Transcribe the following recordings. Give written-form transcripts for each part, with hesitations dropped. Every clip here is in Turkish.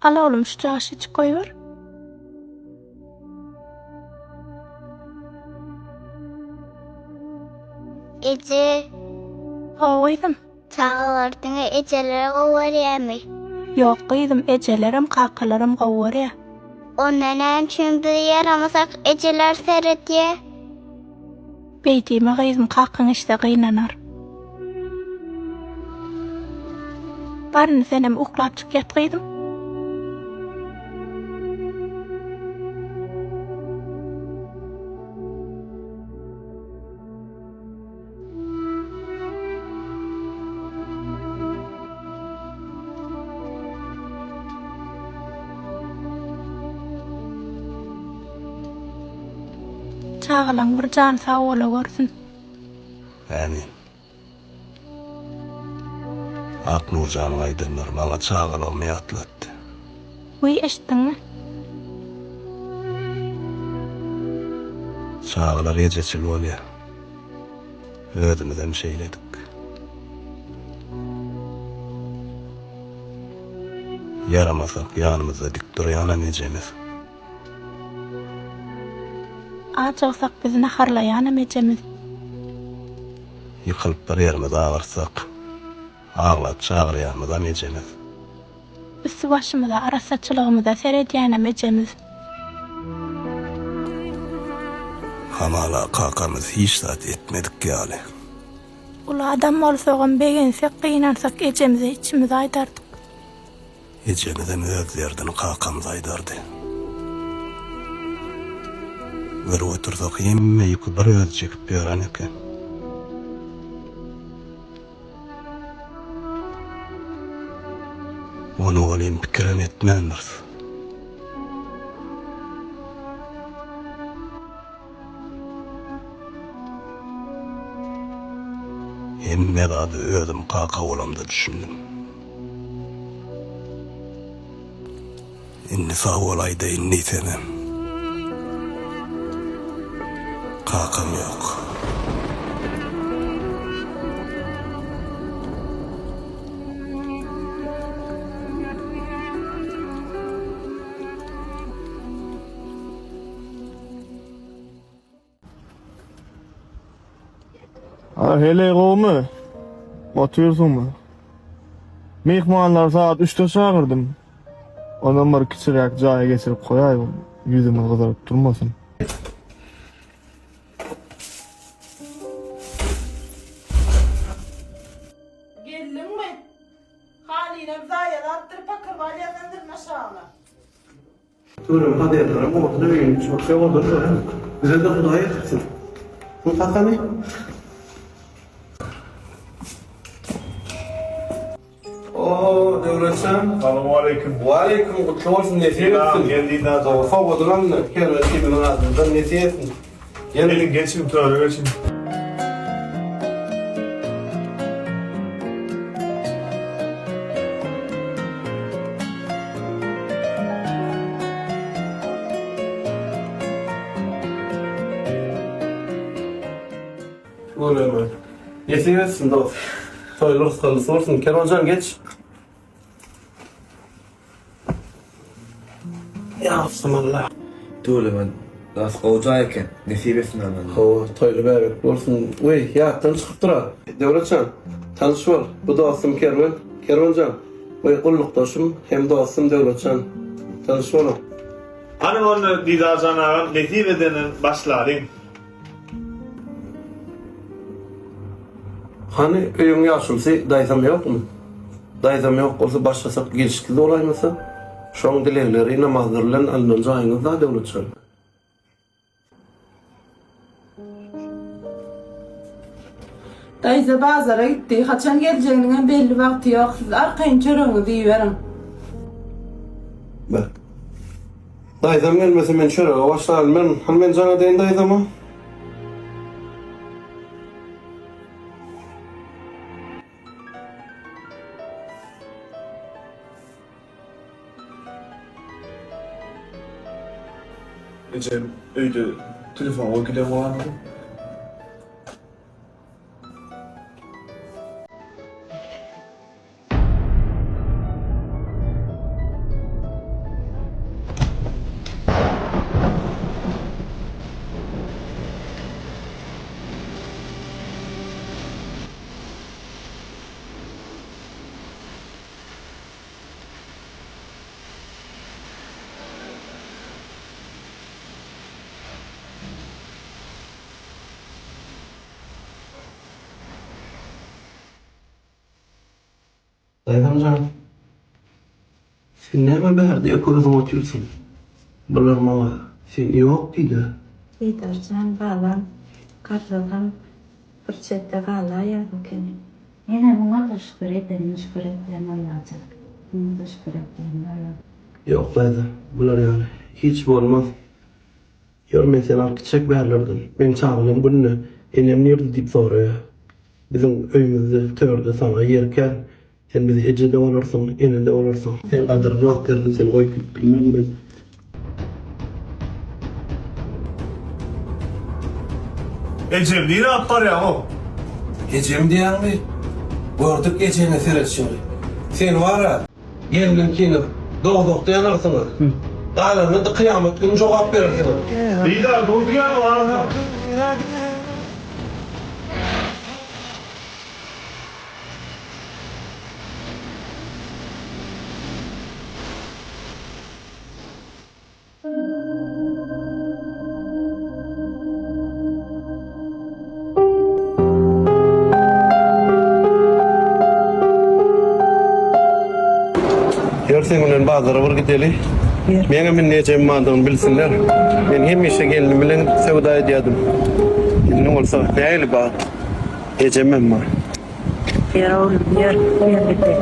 Al oğlum şu çaşı içip koyuver. Ece, Koydum. çağırdığını ecelere kovar mi? Yok kıydım ecelerim kakılarım kovar ya. O nenen çünkü yaramasak eceler seyrediye. Beytiğime kıydım kakın işte kıynanar. Barını senem uklatçık yat kıydım. Çağılan bir can sağ ola görsün. Amin. Ak Nurcan'ın aydınlar bana çağıl olmaya atlattı. Uy eşittin mi? Çağılar gecechil oluyor. Ödümüden şeyledik. Yaramasak yanımızda dik duruyan annecemiz. Aç olsak bizi naharlayan emecemiz. Yıkılıp bir yerimize ağırsak. Ağlat çağıryanımız annecemiz. Üstü başımıza arasaçılığımıza seyrediyen emecemiz. Hamala kakamız hiç saat etmedik yani. Ula adam olsoğun beğensek kıynansak ecemize içimize aydardık. Ecemizden öz yerden kakamız aydardı. Bir otursak yemme yıkı bir öz çekip gören eken. Onu olayım pikirin etmendir. Emme adı ödüm kaka olamda düşündüm. İnni sağ olaydı inni temem. Kakam yok. Hele kovmu. Otuyorsun mu? Mehmanlar saat 3'te çağırdım. Ondan bir kiçirek caya geçirip koyayım. Yüzümü kızarıp durmasın. Geldin mi? Haline zayet attır pakır var yazandır maşallah. Durun hadi yatalım. O da benim çok şey olur. Bize de Kudaya yatırsın. Bu tatanı. Oo devletçem. Selamun aleyküm. Ve aleyküm kutlu olsun. Nesiye Selam, etsin. geldiğinden sonra. Favadılan kelmesi kimin ağzından nesiye etsin. Gelin geçin töre geçin. Böyle mi? Nesiye etsin dost. Soyulur sıkıntısı olsun. Kervancan geç. Ya Allah. Tuğle ben das qovcayken nesip etsin anam. O toylu bebek olsun. Uy yattan çıkıp durar. Devletcan tanış var. Bu dostum Kervan. Kervancan. Uy kullukdaşım hem dostum Devletcan. Tanış var. Hani onu Didarcan ağam nesip edenin başlarıyım. Hani öyün yaşımsı dayzam yok mu? Dayzam yok olsa başlasak gelişkili olaymasa? Şoň dilekleri namazlarlan alınca ayınızda Devletcan. Dayıza bazara gitti. Haçan geleceğinin belli vakti yok. Siz arkayın çörüğünü deyiverin. Bak. Dayzam gelmese men şöyle başlarım ben. Hani ben cana deyin dayzama. Ecem öyle telefon giden var mı? Daygamcan, sen näme bärde ýokuzum otursun? Bular maňa sen ýok diýdi. Gidersen balan, karşıdan fırsette kala yardım. Yine buna da şükür edelim Allah'a. Buna da şükür edelim Allah'a. Ýok dayda, bular ýaly hiç bolmaz. Ýörmen sen alkyçak bärlerdim. Men çağırym bunu enem nerede diýip soraýar. Bizim öýümizde törde sana ýerken sen bizi ejede olarsyň, eninde olarsyň. Sen gadyr ýok derdin, sen goýup bilmem ben. Ecem neyine atlar ya o? Ecem diýärmi? Gördük ecene seretşiňi. Sen wara gelin kinip dogdokda ýanarsyň. Dağlarına da kıyamet günü jogap berersin. Didar doldu ya var. Yersen bilen bazara bir gideli. Meňe men neçe mandygyny bilsinler. Men hemişe gelinim bilen sewda edýärdim. Ne bolsa näýeli ba? Ejemem ma. Yer oğlum yer bitti.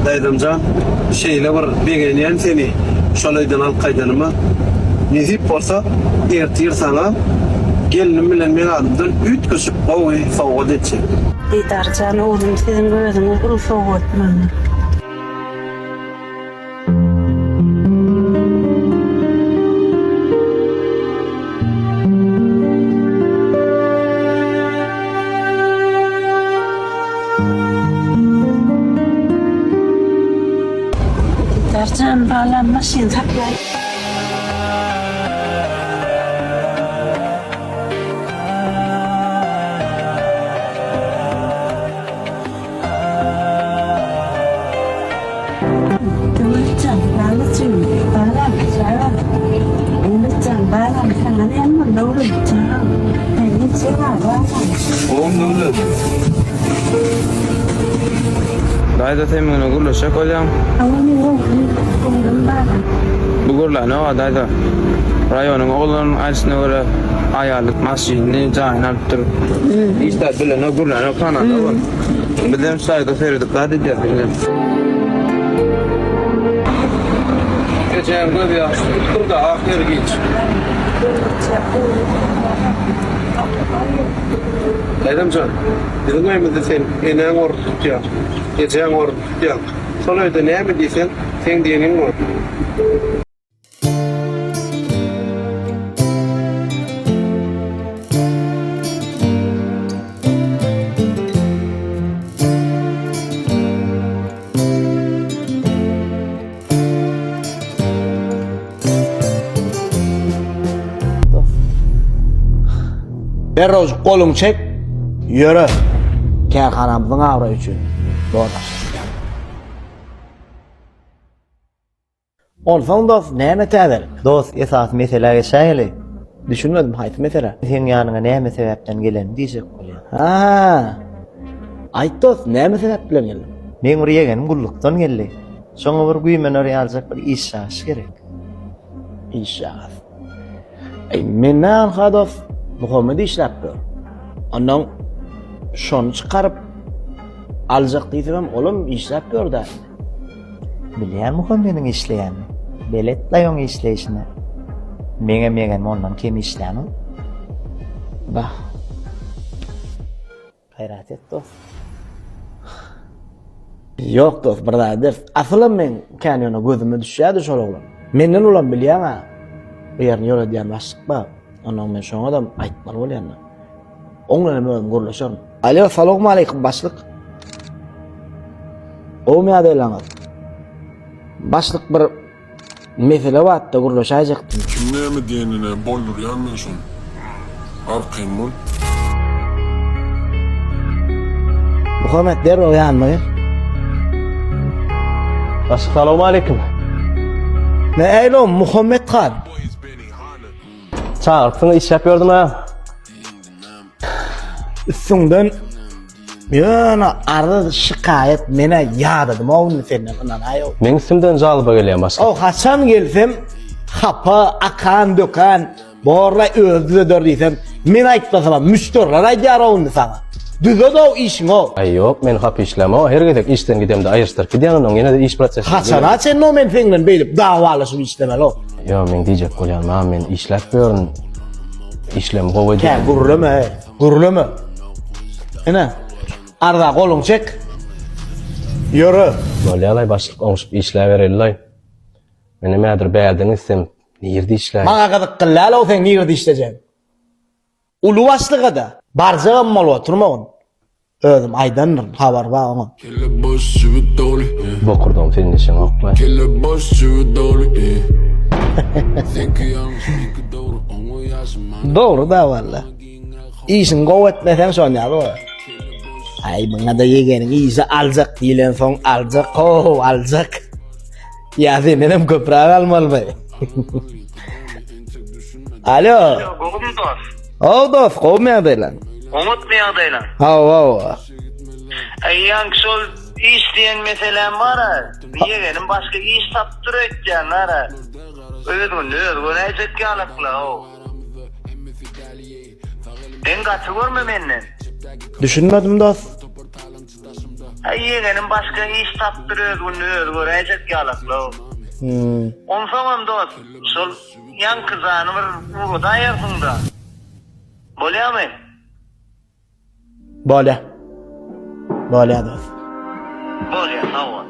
Daýdamjan, şeýle bir begenýän seni şolaydan alyp gaýdanymy. Nezip bolsa, ertir sana gelinim bilen men adymdan üýtgüşip gowy sowgat etjek. Didarcan oğlum sizin gözüňiz ulu soğutman. Didarcan bağlanmasın taklay. Oğlum döwlet. Dayda temini gurlaşak olyam. Bu gurlany o dayda. Rayonyň oğlanın aýsyna görä aýarlyk masjidini jaýyna alyp durup. İşte bilen o gurlany kanada bol. Bizem saýda seredip gady diýär. Geçen gün bir turda ahir geç. Daýdamjan, bizim öýümizde sen eneň ordy tutýar. Geçen ordy tutýar. Şolayda näme diýsen, sen diýeniň bol. Berroz kolun çek, yürü. Kâkanamdın avra üçün. Doğrular. Olsan dost, näme täzer? Dost, esas mesele geçäýeli. Düşünmedim haýsy mesele. Sen ýanyňa näme sebäpden gelen diýjek bolýar. Ha. Aýt dost, näme sebäp bilen geldim? Men bir ýegenim gullukdan geldi. Şoňa bir güýmen öýaljak bir iş şaşy gerek. İş şaşy. Men näme dost? Muhammed işläpdir. Ondan şonu çıkarıp aljak diýsem, oğlum işläpdir da. Bilýär Muhammed'in işleýänini. Belet laýyň işleýişini. Meňe ondan kim işläni? Bah. Hayrat et dost. Yok dost, brother. Aslym men kanyona gözüme düşýärdi şol oglan. Menden ulan bilýärmi? Ýerni ýola diýen başlyk bar. Ondan men şoňa da aýtmaly bolýarmyn. Oňla näme gurlaşarym. Alo, salamu aleykum başlyk. O me adaylaňyz. Başlyk bir mesele wagtda gurlaşajakdym. Kim näme diýenine bolurýarmyn şol. Arqym bol. Muhammed derrow ýanmy? Assalamu alaykum. Ne eylem Muhammed Han? Çağırtını iş yapıyordum ha. Üstünden yana arada şikayet mene yağdadım oğlum senden anan ayo. Men simden jalyba gelýän başga. O haçan gelsem hapa akan dökan borla öldü dördüysem men aytmasam müşteriler aýdýar oğlum sana. Düzde de o işin o. Ay yok, men hap işleme o. Her gedek işten gidemde ayırstır. Gidiyorsun ýene de iş prosesi. Haçan sen no men senden belip davalaşıp işlemeli o. Yo, men diýjek bolýan, men işläp görün. İşlem gowy Ke gurulama, gurulama. Ene, arda kolun çek. Yürü. Bolýarlar başlyk oňşup işläberelýär. Meni mädir bäldin isem, nerede işlär? Maňa gadyk kıllal o sen nerede işlejek? Ulu başlyga da barjagam mal oturmagyn. Özüm aydandyr, habar bar ama. Bokurdum filmleşen okla. Doğru da valla. İşin govetmesen şonýar o. Ay bana da yegenin iyisi alacak diýilen soň alacak, alacak. Ya senem köpräk almaly. Alo. O dost, kom ýagdaýlar. Umut mu ýagdaýlar? Ha. Aýyan şol iş diýen meselem bar. Yegenim başga iş tapdyr etýän ara. Özüm näçek ýalakla o. Den gaçy görme menden. Düşünmedim dost. Yegenim başga iş tapdyr näçek ýalakla o. Onsamam dost, şol ýan kızany bir uruda aýarsynda. Bolýarmy? Bolya dost. Bolýar, sag ol.